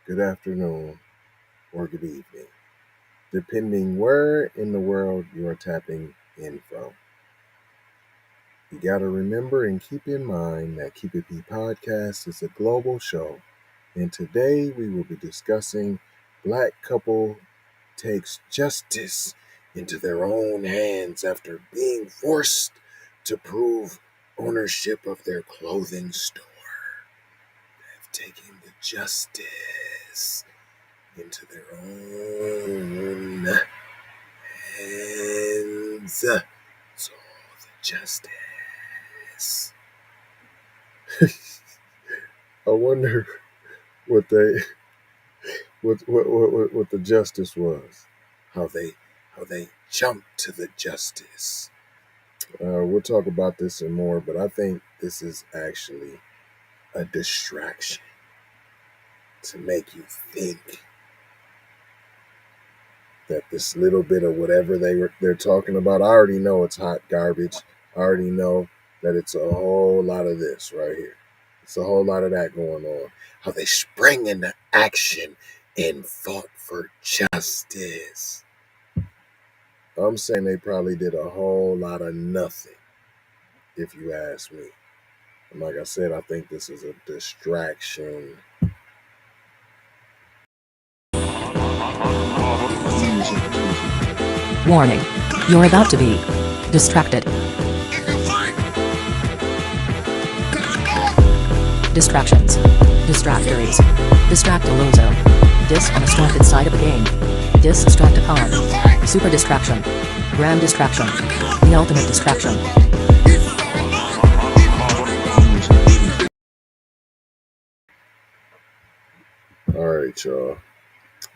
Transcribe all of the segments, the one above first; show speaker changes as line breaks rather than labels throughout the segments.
good afternoon, or good evening, depending where in the world you are tapping in from. You got to remember and keep in mind that Keep It P podcast is a global show, and today we will be discussing Black couple takes justice into their own hands after being forced to prove ownership of their clothing store. Have taken the justice into their own hands. So the justice. I wonder what they what the justice was. How they jumped to the justice. We'll talk about this and more, but I think this is actually a distraction to make you think that this little bit of whatever they're talking about, I already know it's hot garbage. I already know that it's a whole lot of this right here. It's a whole lot of that going on. How they sprang into action and fought for justice. I'm saying they probably did a whole lot of nothing, if you ask me. And like I said, I think this is a distraction.
Warning. You're about to be distracted. Distractions. Distractories. Distractolozo. Dis on a distracted side of the game. Distractapod. Super distraction. Grand distraction. The ultimate distraction.
All right, y'all.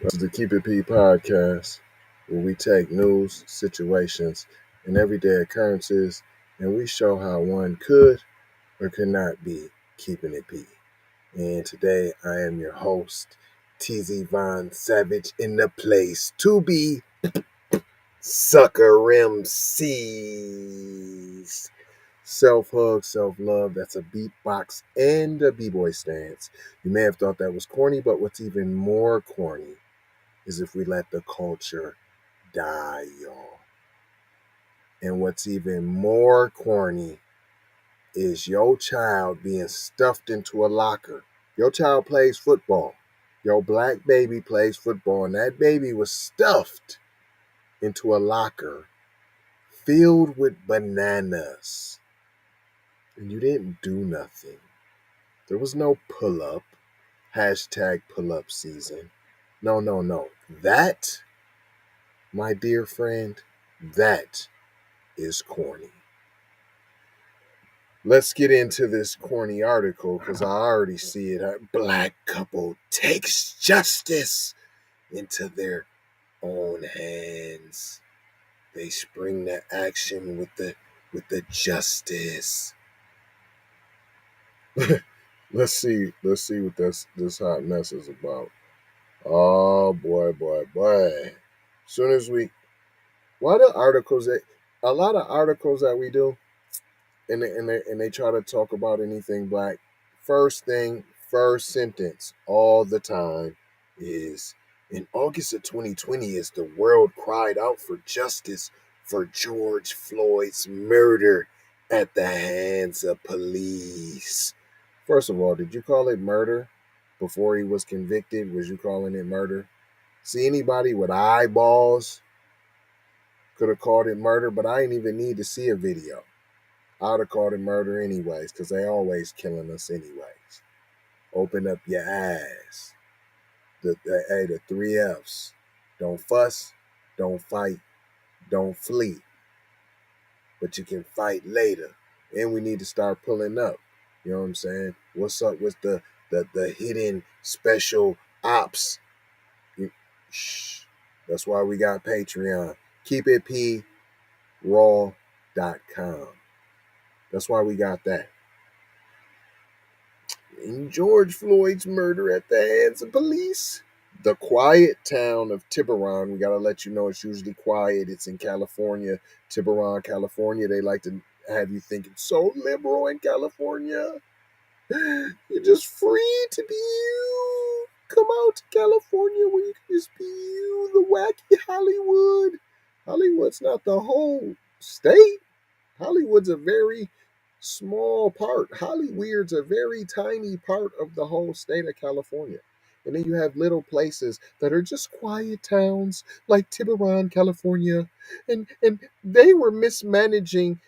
This is the Keep It P podcast, where we take news, situations, and everyday occurrences, and we show how one could or could not be keeping it P. And today I am your host, TZ Von Savage, in the place to be Sucker MCs. Self-hug, self-love, that's a beatbox and a b-boy stance. You may have thought that was corny, but what's even more corny is if we let the culture die, y'all. And what's even more corny is your child being stuffed into a locker. Your child plays football. Your black baby plays football, and that baby was stuffed into a locker filled with bananas. And you didn't do nothing. There was no pull-up. Hashtag pull-up season. No. That, my dear friend, that is corny. Let's get into this corny article because I already see it. A black couple takes justice into their own hands. They spring to action with the justice. Let's see what this hot mess is about. Oh boy. Soon as we, why the articles that a lot of articles that we do, and they try to talk about anything black. First sentence all the time is, in August of 2020, as the world cried out for justice for George Floyd's murder at the hands of police. First of all, did you call it murder before he was convicted? Was you calling it murder? See, anybody with eyeballs could have called it murder, but I didn't even need to see a video. I'd have called it murder anyways, because they always killing us anyways. Open up your eyes. The 3 F's. Don't fuss, don't fight, don't flee. But you can fight later. And we need to start pulling up. You know what I'm saying? What's up with the hidden special ops? Shh. That's why we got Patreon. KeepItPraw.com. That's why we got that. In George Floyd's murder at the hands of police. The quiet town of Tiburon. We got to let you know it's usually quiet. It's in California, Tiburon, California. They like to have you think it's so liberal in California. You're just free to be you. Come out to California where you can just view the wacky Hollywood. Hollywood's not the whole state. Hollywood's a very small part. Hollywood's a very tiny part of the whole state of California. And then you have little places that are just quiet towns like Tiburon, California. And they were mismanaging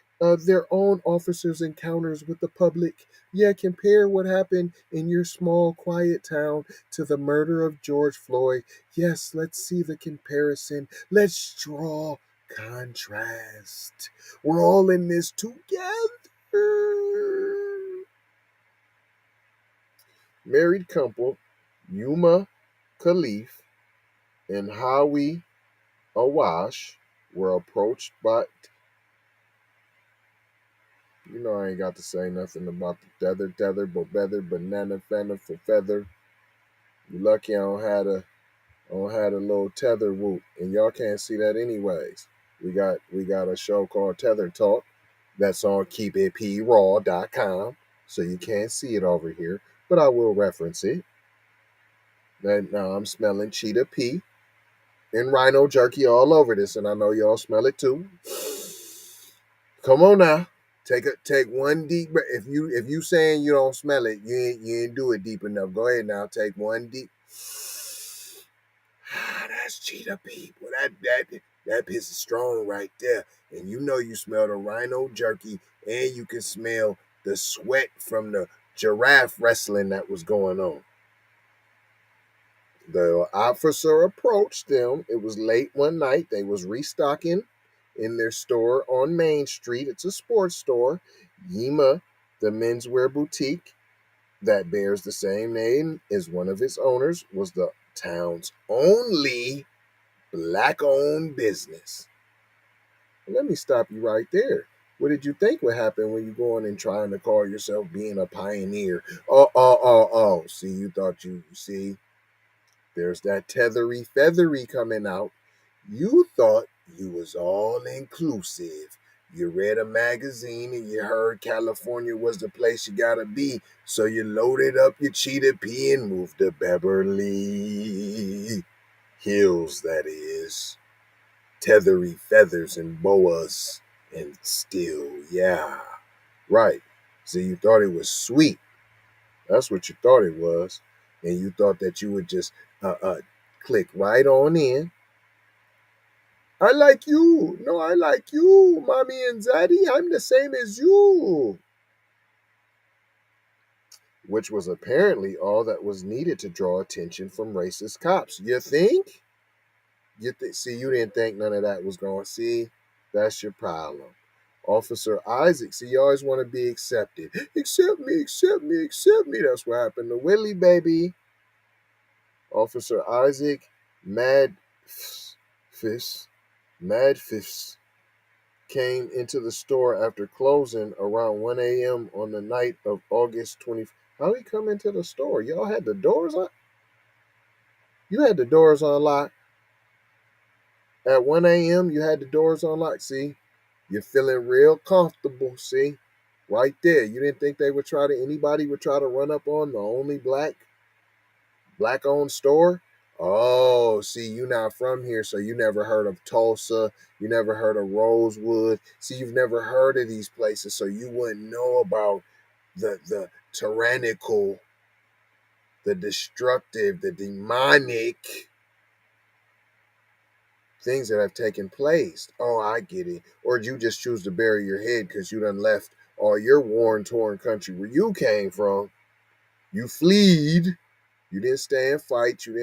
their own officers' encounters with the public. Yeah, compare what happened in your small, quiet town to the murder of George Floyd. Yes, let's see the comparison. Let's draw contrast. We're all in this together. Married couple Yema, Khalif, and Hawi, Awash were approached by. You know I ain't got to say nothing about the tether, but beather, banana, fana for feather. You lucky I don't had a little tether whoop, and y'all can't see that anyways. We got a show called Tether Talk that's on keepitpraw.com, so you can't see it over here, but I will reference it. And now I'm smelling cheetah pea and rhino jerky all over this, and I know y'all smell it too. Come on now. Take one deep breath. If you saying you don't smell it, you ain't do it deep enough. Go ahead now. Take one deep. That's cheetah pea. Well, that piss is strong right there. And you know you smell the rhino jerky, and you can smell the sweat from the giraffe wrestling that was going on. The officer approached them. It was late one night. They was restocking in their store on Main Street. It's a sports store. Yema, the menswear boutique that bears the same name as one of its owners, was the town's only black-owned business. Let me stop you right there. What did you think would happen when you go in and trying to call yourself being a pioneer? Oh. See, you thought see, there's that tethery feathery coming out. You thought you was all inclusive. You read a magazine and you heard California was the place you gotta be. So you loaded up your cheetah pea and moved to Beverly Hills, that is. Tethery feathers and boas and still, yeah. Right. So you thought it was sweet. That's what you thought it was. And you thought that you would just click right on in. I like you. No, I like you, mommy and daddy. I'm the same as you. Which was apparently all that was needed to draw attention from racist cops. You think? See, you didn't think none of that was going to see. That's your problem. Officer Isaac, see, you always want to be accepted. Accept me, accept me, accept me. That's what happened to Willie, baby. Officer Isaac Madfist came into the store after closing around 1 a.m. on the night of August 20th. How he come into the store? Y'all had the doors on? You had the doors unlocked? At 1 a.m., you had the doors unlocked. See, you're feeling real comfortable. See, right there. You didn't think anybody would try to run up on the only black-owned store? Oh, see, you not from here, so you never heard of Tulsa. You never heard of Rosewood. See, you've never heard of these places, so you wouldn't know about the tyrannical, the destructive, the demonic things that have taken place. Oh, I get it. Or you just choose to bury your head because you done left all your worn, torn country where you came from. You fleed. You didn't stay and fight. You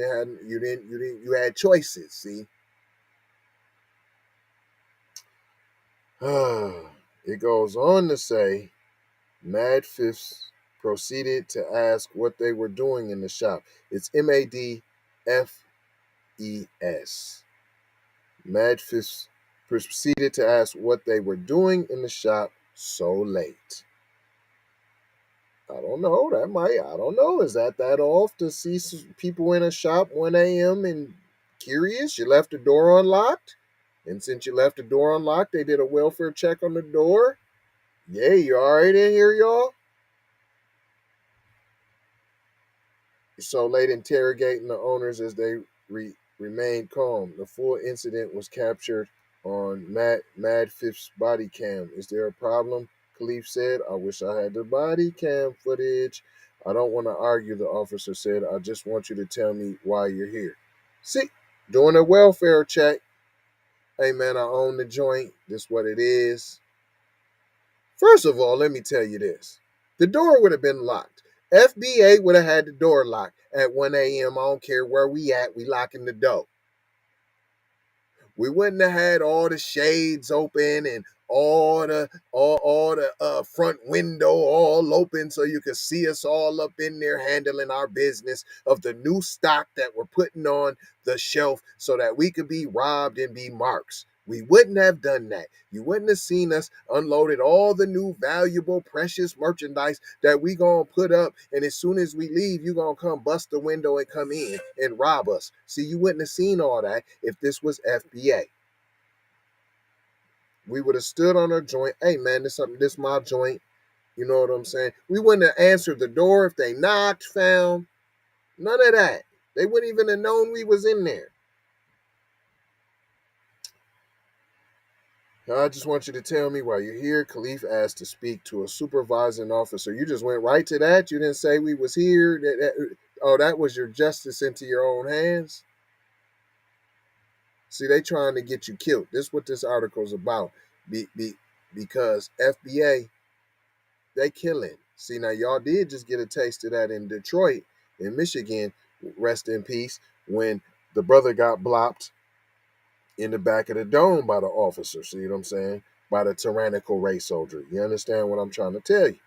had choices, see? It goes on to say, Mad Fifths proceeded to ask what they were doing in the shop. It's MADFES. Mad Fifths proceeded to ask what they were doing in the shop so late. I don't know. I don't know. Is that off to see people in a shop 1 a.m. and curious? You left the door unlocked? And since you left the door unlocked, they did a welfare check on the door? Yeah, you all right in here, y'all? so late interrogating the owners as they remained calm. The full incident was captured on Mad Fifth's body cam. Is there a problem? Khalif said. I wish I had the body cam footage. I don't want to argue, the officer said. I just want you to tell me why you're here. See, doing a welfare check. Hey man, I own the joint. This what it is. First of all, let me tell you this. The door would have been locked. FBA would have had the door locked at 1 a.m. I don't care where we at. We locking the door. We wouldn't have had all the shades open and all the front window all open so you could see us all up in there handling our business of the new stock that we're putting on the shelf so that we could be robbed and be marks. We wouldn't have done that. You wouldn't have seen us unloaded all the new valuable, precious merchandise that we gonna put up, and as soon as we leave, you gonna come bust the window and come in and rob us. See, you wouldn't have seen all that if this was FBA. We would have stood on our joint. Hey man, this my joint. You know what I'm saying? We wouldn't have answered the door if they knocked, found. None of that. They wouldn't even have known we was in there. I just want you to tell me why you're here. Khalif asked to speak to a supervising officer. You just went right to that. You didn't say we was here. That was your justice into your own hands. See, they trying to get you killed. This is what this article's about. Because FBA, they killing. See, now y'all did just get a taste of that in Detroit, in Michigan, rest in peace, when the brother got blopped in the back of the dome by the officer. See what I'm saying? By the tyrannical race soldier. You understand what I'm trying to tell you?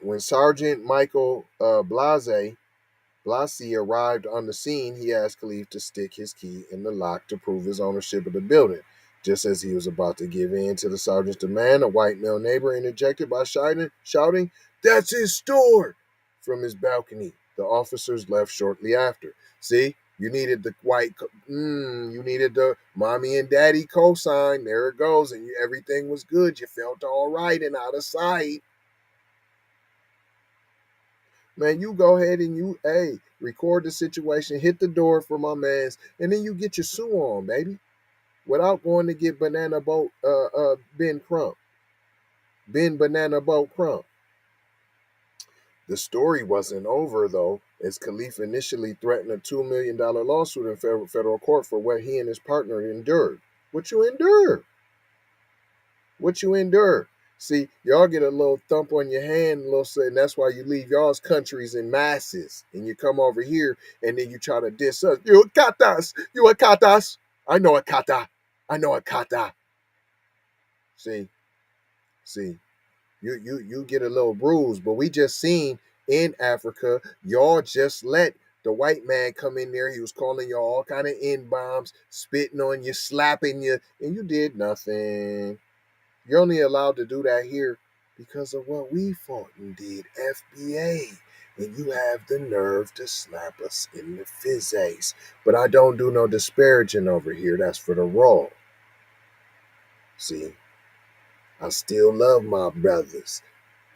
When Sergeant Michael Blasey arrived on the scene, he asked Khalif to stick his key in the lock to prove his ownership of the building. Just as he was about to give in to the sergeant's demand, a white male neighbor interjected by shouting, "That's his store!" from his balcony. The officers left shortly after. See, you needed the you needed the mommy and daddy cosign. There it goes, and everything was good. You felt all right and out of sight. Man, you go ahead and record the situation, hit the door for my mans, and then you get your sue on, baby, without going to get banana boat Ben Banana Boat Crump. The story wasn't over though, as Khalif initially threatened a $2 million lawsuit in federal court for what he and his partner endured. What you endure? What you endure? See, y'all get a little thump on your hand, a little and that's why you leave y'all's countries in masses, and you come over here, and then you try to diss us. You a katas, you a katas. I know a kata, I know a kata. See, you get a little bruised, but we just seen in Africa, y'all just let the white man come in there. He was calling y'all all kind of N-bombs, spitting on you, slapping you, and you did nothing. You're only allowed to do that here because of what we fought and did, FBA. And you have the nerve to slap us in the physics. But I don't do no disparaging over here. That's for the raw. See, I still love my brothers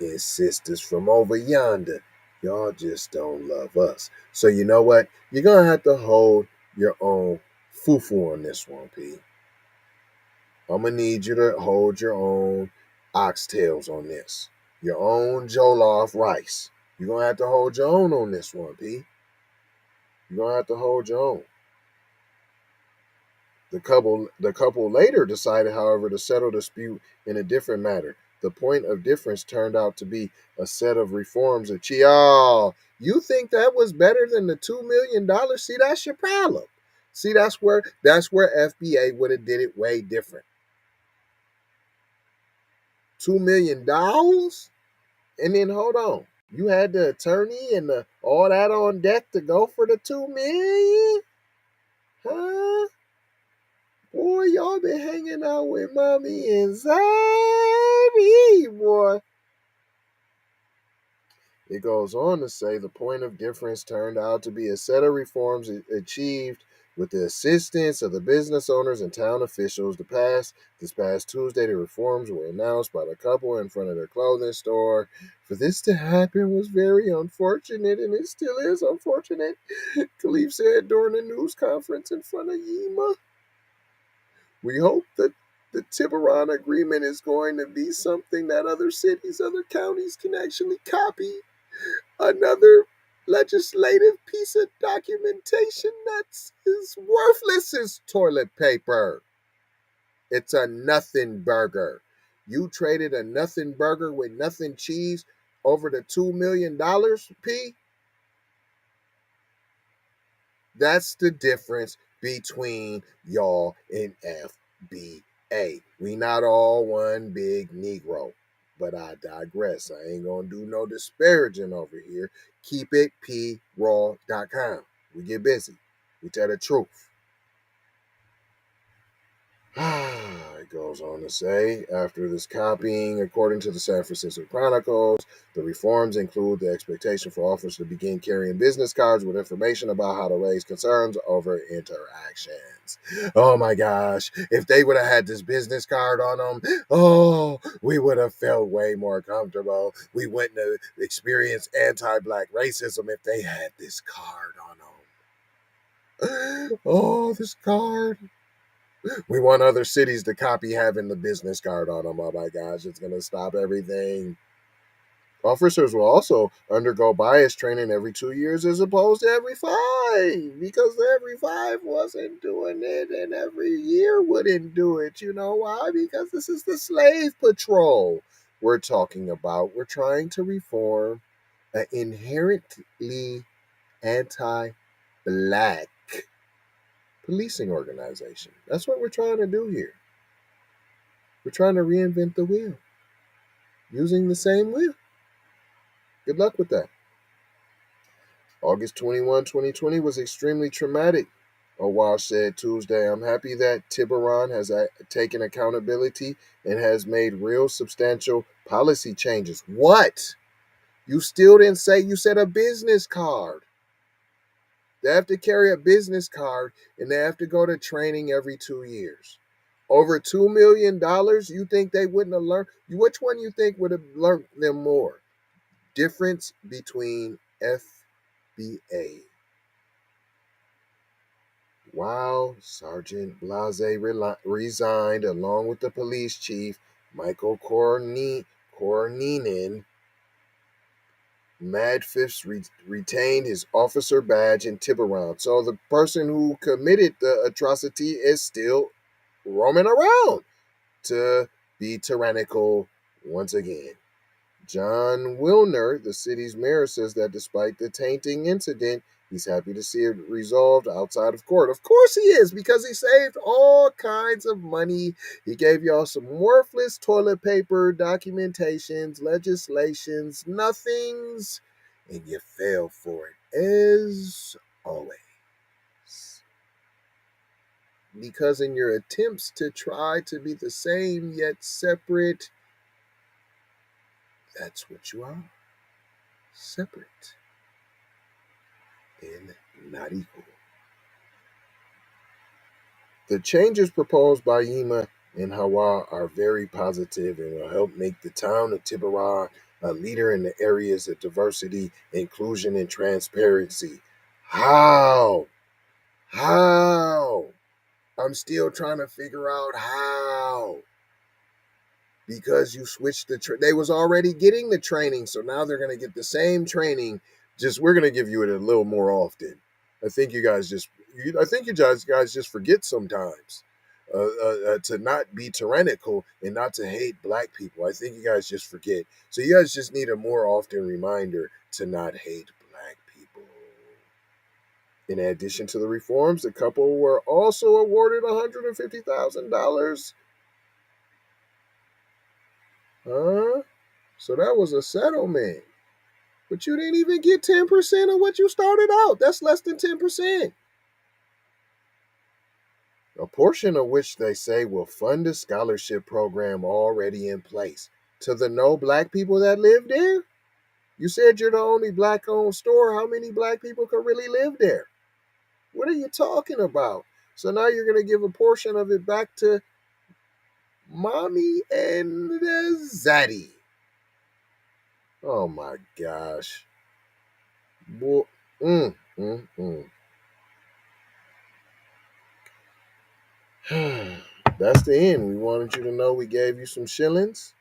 and sisters from over yonder. Y'all just don't love us. So you know what? You're going to have to hold your own fufu on this one, P. I'm going to need you to hold your own oxtails on this. Your own jollof rice. You're going to have to hold your own on this one, P. You're going to have to hold your own. The couple later decided, however, to settle the dispute in a different matter. The point of difference turned out to be a set of reforms that you think that was better than the $2 million? See, that's your problem. See, that's where FBA would have did it way different. $2 million? And then hold on. You had the attorney and all that on deck to go for the $2 million? Huh? Boy, y'all been hanging out with mommy and Zaddy, boy. It goes on to say the point of difference turned out to be a set of reforms achieved With the assistance of the business owners and town officials, this past Tuesday, the reforms were announced by the couple in front of their clothing store. For this to happen was very unfortunate, and it still is unfortunate, Khalif said during a news conference in front of Yema. We hope that the Tiburon agreement is going to be something that other cities, other counties can actually copy. Another legislative piece of documentation that's as worthless as toilet paper. It's a nothing burger. You traded a nothing burger with nothing cheese over the $2 million, P? That's the difference between y'all and FBA. We not all one big Negro. But I digress. I ain't going to do no disparaging over here. Keep it praw.com. We get busy. We tell the truth. It goes on to say, after this copying, according to the San Francisco Chronicles, the reforms include the expectation for officers to begin carrying business cards with information about how to raise concerns over interactions. Oh my gosh, if they would have had this business card on them, oh, we would have felt way more comfortable. We wouldn't have experienced anti-black racism if they had this card on them. Oh, this card. We want other cities to copy having the business card on them. Oh my gosh, it's going to stop everything. Officers will also undergo bias training every 2 years as opposed to every 5, because every 5 wasn't doing it and every year wouldn't do it. You know why? Because this is the slave patrol we're talking about. We're trying to reform an inherently anti-black policing organization. That's what we're trying to do here. We're trying to reinvent the wheel using the same wheel. Good luck with that. August 21, 2020 was extremely traumatic, Awash said Tuesday. I'm happy that Tiburon has taken accountability and has made real substantial policy changes. What? You still didn't say, you said a business card. They have to carry a business card and they have to go to training every 2 years. Over $2 million, you think they wouldn't have learned? Which one you think would have learned them more? Difference between FBA. While Sergeant Blase resigned along with the police chief, Michael Korninen, Mad Fifths retained his officer badge in Tiburon. So the person who committed the atrocity is still roaming around to be tyrannical once again. John Wilner, the city's mayor, says that despite the tainting incident, he's happy to see it resolved outside of court. Of course he is, because he saved all kinds of money. He gave y'all some worthless toilet paper, documentations, legislations, nothings, and you fell for it, as always. Because in your attempts to try to be the same yet separate, that's what you are. Separate and not equal. The changes proposed by Yema and Hawa are very positive and will help make the town of Tiburon a leader in the areas of diversity, inclusion, and transparency. How? How? I'm still trying to figure out how. Because you switched they was already getting the training, so now they're going to get the same training, just we're going to give you it a little more often. I think you guys just forget sometimes to not be tyrannical and not to hate black people. I think you guys just forget. So you guys just need a more often reminder to not hate black people. In addition to the reforms, the couple were also awarded $150,000. Huh? So that was a settlement. But you didn't even get 10% of what you started out. That's less than 10%. A portion of which they say will fund a scholarship program already in place. To the no black people that live there? You said you're the only black-owned store. How many black people could really live there? What are you talking about? So now you're going to give a portion of it back to mommy and zaddy. Oh my gosh. Boy, mm, mm, mm. That's the end. We wanted you to know we gave you some shillings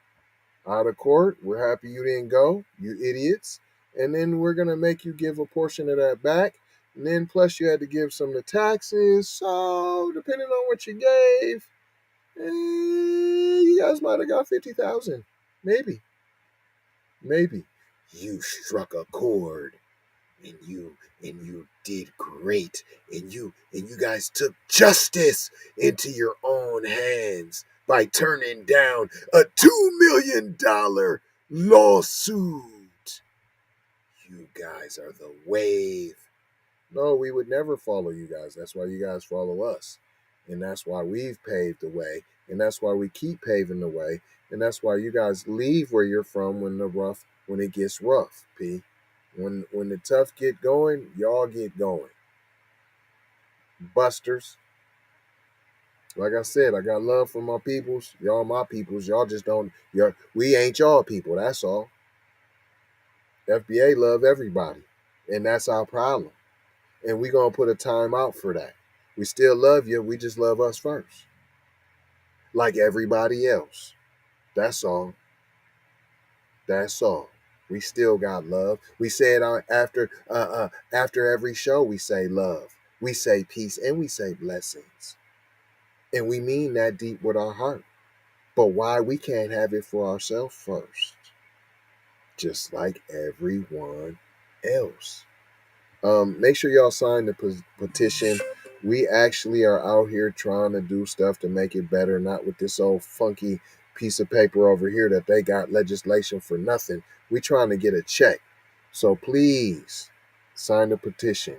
out of court. We're happy you didn't go, you idiots. And then we're going to make you give a portion of that back. And then plus you had to give some of the taxes. So depending on what you gave, you guys might have got 50,000. Maybe. You struck a chord. And you did great, and you guys took justice into your own hands by turning down a $2 million lawsuit. You guys are the wave. No, we would never follow you guys. That's why you guys follow us, and that's why we've paved the way, and that's why we keep paving the way, and that's why you guys leave where you're from when it gets rough, P. When the tough get going, y'all get going. Busters. Like I said, I got love for my peoples. Y'all my peoples. Y'all just don't. We ain't y'all people. That's all. FBA love everybody. And that's our problem. And we going to put a time out for that. We still love you. We just love us first. Like everybody else. That's all. That's all. We still got love. We say it after every show. We say love. We say peace, and we say blessings, and we mean that deep with our heart. But why we can't have it for ourselves first, just like everyone else? Make sure y'all sign the petition. We actually are out here trying to do stuff to make it better, not with this old funky piece of paper over here that they got legislation for nothing. We trying to get a check. So please sign the petition.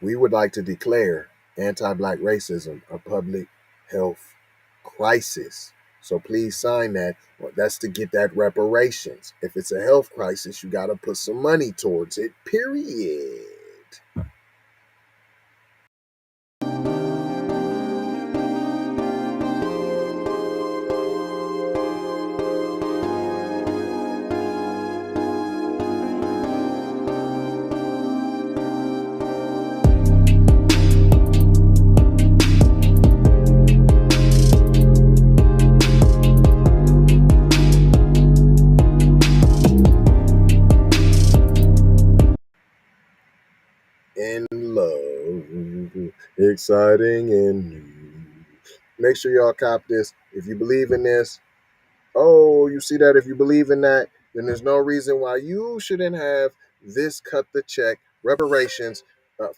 We would like to declare anti-Black racism a public health crisis. So please sign that. That's to get that reparations. If it's a health crisis, you got to put some money towards it, period. In love, exciting and new. Make sure y'all cop this. If you believe in this, you see that? If you believe in that, then there's no reason why you shouldn't have this cut the check reparations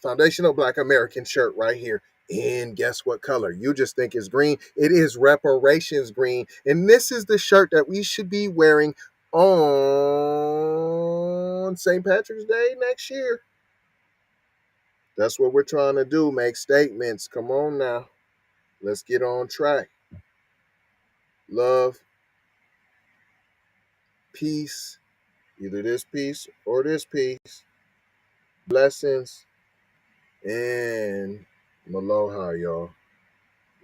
foundational Black American shirt right here. And guess what color? You just think it's green. It is reparations green. And this is the shirt that we should be wearing on St. Patrick's Day next year. That's what we're trying to do, make statements. Come on now. Let's get on track. Love, peace, either this piece or this piece. Blessings, and aloha, y'all.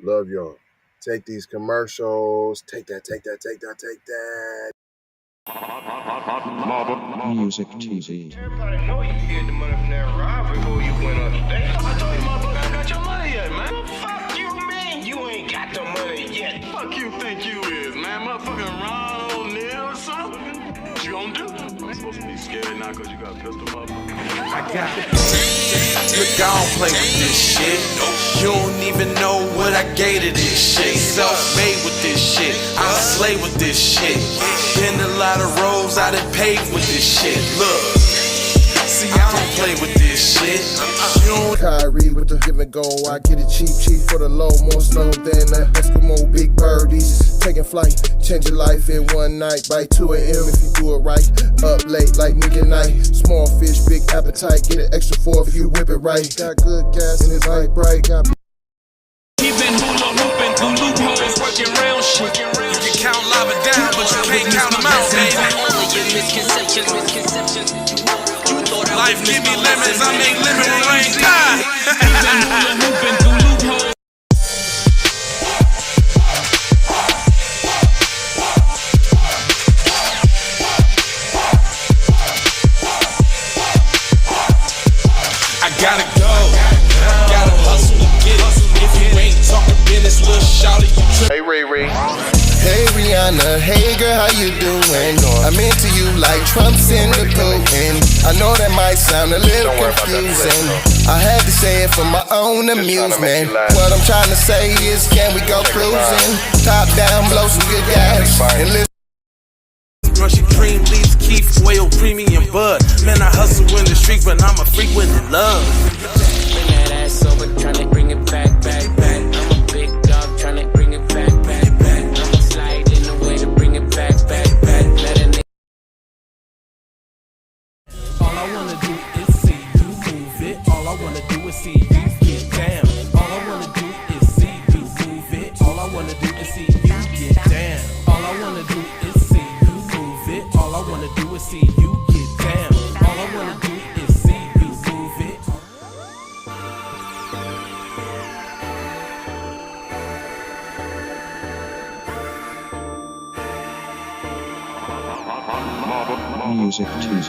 Love y'all. Take these commercials. Take that.
Music TV.
Everybody know you get the money from that robbery before you went upstate. I told you motherfucker ain't got your money yet, man. Fuck you, man. You ain't got the money yet. Fuck you think you is, man. Motherfucking Ron O'Neal or something. What you gonna do? I'm supposed to be scared now because you got a pistol, motherfucker.
I got it. Look, I don't play with this shit. You don't even know what I gave to this shit. Self-made with this shit. I slay with this shit. Been a lot of roads I done paved with this shit. Look, see, I don't play with this shit.
Kyrie with the give and go. I get it cheap for the low. More snow than the Eskimo big birdies. Taking flight, change your life in one night. By 2 a.m. if you do it right. Up late like nigga night. Small fish, big appetite. Get an extra 4 if you whip it right. Got good gas and it's light bright. Got
He been hula hooping through loopholes, working round shit. You can count lava down, but you can't count them out, baby.
All of your misconceptions.
Life give me lemons, I make lemon rain. I gotta go, gotta hustle to get it. If you ain't talking business, little shawty, you trippin'.
Hey, Ray Ray.
Hey Rihanna, hey girl, how you doing? I'm into you like Trump's in the Putin. I know that might sound a little confusing. I had to say it for my own amusement. What I'm trying to say is, can we go cruising? Top down, blow some good gas, and listen.
Russian cream leaves, Keith, oil, premium bud. Man, I hustle in the street, but I'm a freak with the love.
Bring that ass over, tryna bring it back, back, back. I'm a big dog, tryna bring it back, back, back. I'ma slide in the way to bring it back, back, back. Let a nigga.
All I wanna do is see you move it. All I wanna do is see you get down. All I wanna do is see you move it. All I wanna do is see you get down. All I wanna do is see you move it. All I wanna do is see you get down. All I wanna do is see you move it.
Music 2